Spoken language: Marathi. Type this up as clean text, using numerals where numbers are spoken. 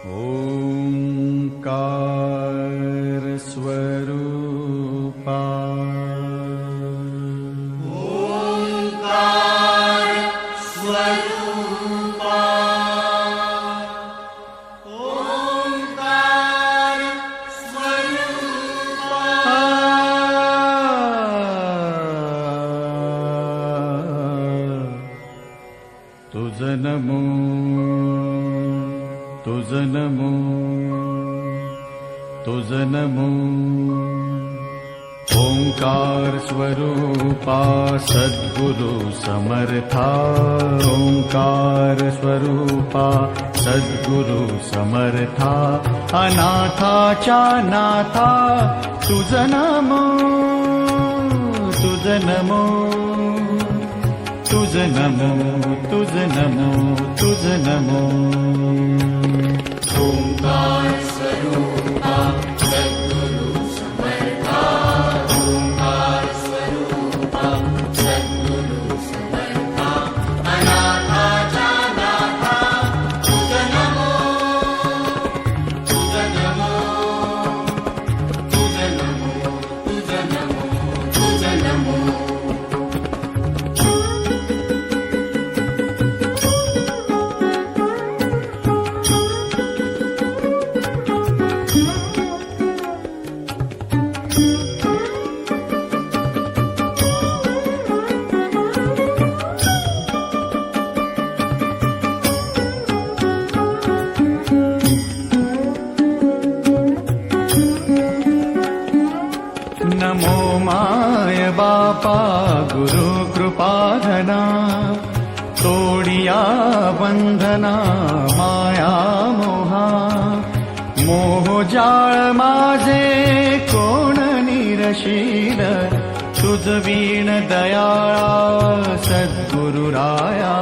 ओंकार स्वरूपा ओंकार स्वरूपा ओंकार स्वरूपा तुझ नमो तुझ नमो तुझ नमो ओंकार स्वरूपा सद्गुरु समर्था ओंकार स्वरूपा सद्गुरु समर्था अनाथाच्या नाथा तुझ नमो तुझ नमो तुझ नमो तुझ नमो तुझ नमो ओंकार स्वरूपा सद्गुरु समर्था ओंकार स्वरूपा सद्गुरु समर्था अनाथाच्या नाथा तुझ नमो तुझ नमो तुझ नमो तुझ नमो तुझ नमो नमो माय बापा गुरु कृपाधना तोडिया बंधना माया मोहा मोहजाळ माझे कोण निरशील तुझ वीण दयाळा सद्गुरु राया